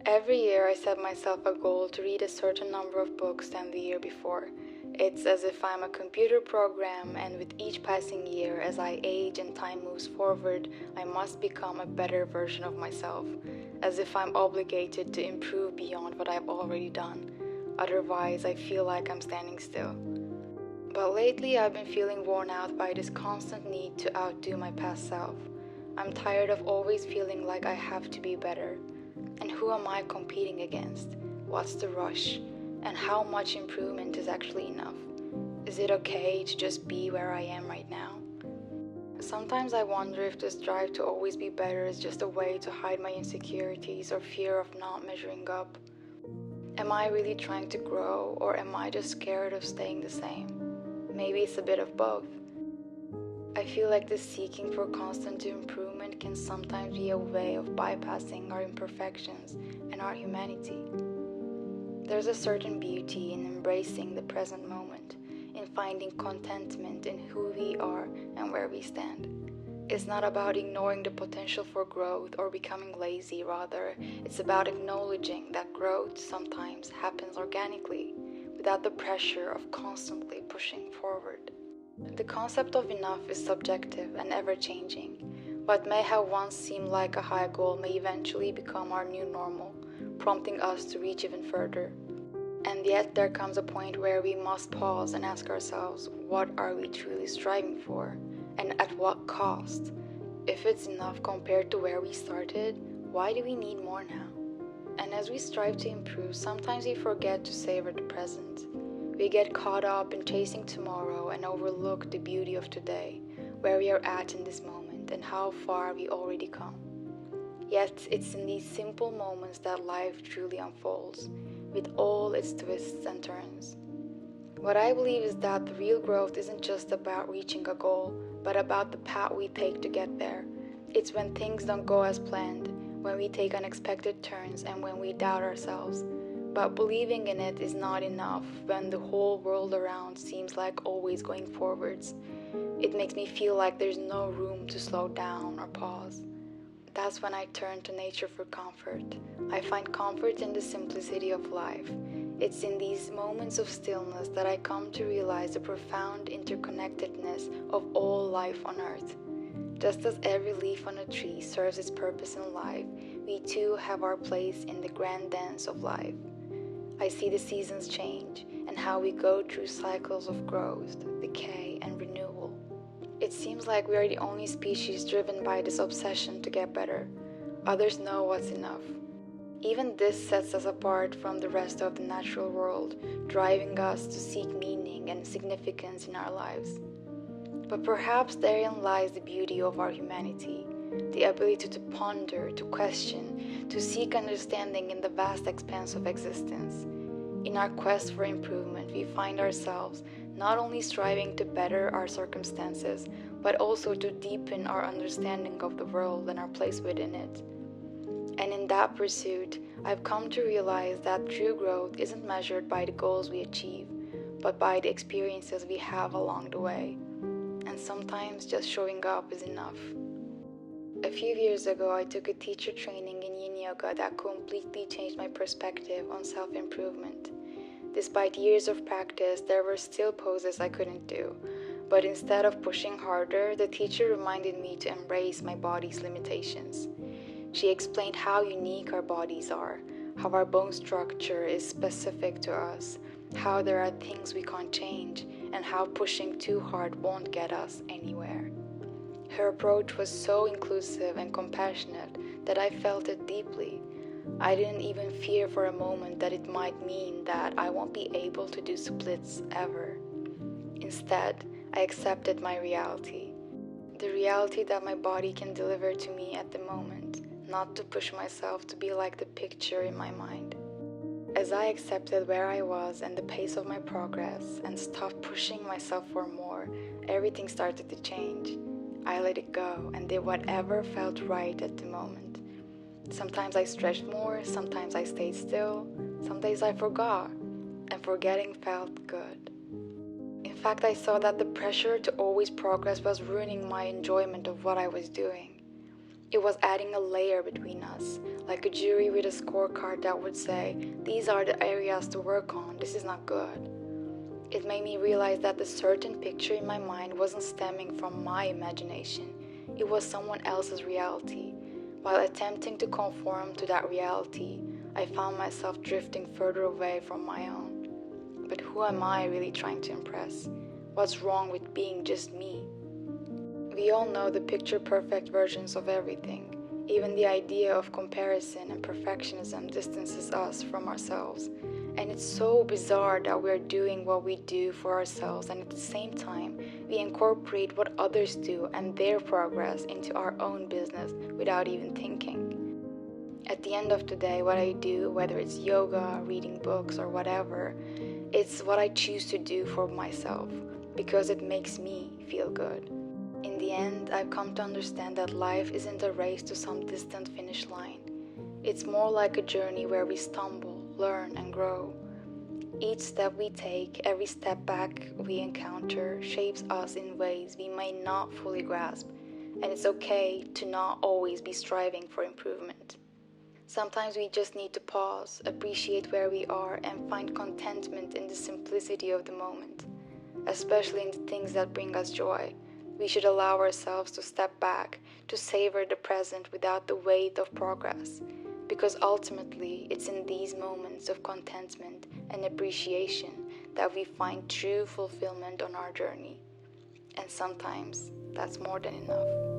Every year I set myself a goal to read a certain number of books than the year before. It's as if I'm a computer program, and with each passing year, as I age and time moves forward, I must become a better version of myself, as if I'm obligated to improve beyond what I've already done. Otherwise, I feel like I'm standing still. But lately, I've been feeling worn out by this constant need to outdo my past self. I'm tired of always feeling like I have to be better. And who am I competing against? What's the rush? And how much improvement is actually enough? Is it okay to just be where I am right now? Sometimes I wonder if this drive to always be better is just a way to hide my insecurities or fear of not measuring up. Am I really trying to grow, or am I just scared of staying the same? Maybe it's a bit of both. I feel like this seeking for constant improvement can sometimes be a way of bypassing our imperfections and our humanity. There's a certain beauty in embracing the present moment, in finding contentment in who we are and where we stand. It's not about ignoring the potential for growth or becoming lazy, rather, it's about acknowledging that growth sometimes happens organically, without the pressure of constantly pushing forward. The concept of enough is subjective and ever-changing. What may have once seemed like a high goal may eventually become our new normal, prompting us to reach even further. And yet there comes a point where we must pause and ask ourselves, what are we truly striving for? And at what cost? If it's enough compared to where we started, why do we need more now? And as we strive to improve, sometimes we forget to savor the present. We get caught up in chasing tomorrow and overlook the beauty of today, where we are at in this moment and how far we already come. Yet it's in these simple moments that life truly unfolds, with all its twists and turns. What I believe is that the real growth isn't just about reaching a goal, but about the path we take to get there. It's when things don't go as planned, when we take unexpected turns, and when we doubt ourselves. But believing in it is not enough when the whole world around seems like always going forwards. It makes me feel like there's no room to slow down or pause. That's when I turn to nature for comfort. I find comfort in the simplicity of life. It's in these moments of stillness that I come to realize the profound interconnectedness of all life on earth. Just as every leaf on a tree serves its purpose in life, we too have our place in the grand dance of life. I see the seasons change and how we go through cycles of growth, decay, and renewal. It seems like we are the only species driven by this obsession to get better. Others know what's enough. Even this sets us apart from the rest of the natural world, driving us to seek meaning and significance in our lives. But perhaps therein lies the beauty of our humanity, the ability to ponder, to question, to seek understanding in the vast expanse of existence. In our quest for improvement, we find ourselves not only striving to better our circumstances, but also to deepen our understanding of the world and our place within it. And in that pursuit, I've come to realize that true growth isn't measured by the goals we achieve, but by the experiences we have along the way. And sometimes just showing up is enough. A few years ago, I took a teacher training in Yin Yoga that completely changed my perspective on self-improvement. Despite years of practice, there were still poses I couldn't do. But instead of pushing harder, the teacher reminded me to embrace my body's limitations. She explained how unique our bodies are, how our bone structure is specific to us, how there are things we can't change, and how pushing too hard won't get us anywhere. Her approach was so inclusive and compassionate that I felt it deeply. I didn't even fear for a moment that it might mean that I won't be able to do splits ever. Instead, I accepted my reality. The reality that my body can deliver to me at the moment, not to push myself to be like the picture in my mind. As I accepted where I was and the pace of my progress and stopped pushing myself for more, everything started to change. I let it go and did whatever felt right at the moment. Sometimes I stretched more, sometimes I stayed still, some days I forgot, and forgetting felt good. In fact, I saw that the pressure to always progress was ruining my enjoyment of what I was doing. It was adding a layer between us, like a jury with a scorecard that would say, these are the areas to work on, this is not good. It made me realize that the certain picture in my mind wasn't stemming from my imagination, it was someone else's reality. While attempting to conform to that reality, I found myself drifting further away from my own. But who am I really trying to impress? What's wrong with being just me? We all know the picture-perfect versions of everything. Even the idea of comparison and perfectionism distances us from ourselves. And it's so bizarre that we're doing what we do for ourselves, and at the same time, we incorporate what others do and their progress into our own business without even thinking. At the end of the day, what I do, whether it's yoga, reading books, or whatever, it's what I choose to do for myself because it makes me feel good. In the end, I've come to understand that life isn't a race to some distant finish line. It's more like a journey where we stumble, learn, and grow. Each step we take, every step back we encounter, shapes us in ways we may not fully grasp, and it's okay to not always be striving for improvement. Sometimes we just need to pause, appreciate where we are, and find contentment in the simplicity of the moment, especially in the things that bring us joy. We should allow ourselves to step back, to savor the present without the weight of progress, because ultimately it's in these moments of contentment and appreciation that we find true fulfillment on our journey. And sometimes that's more than enough.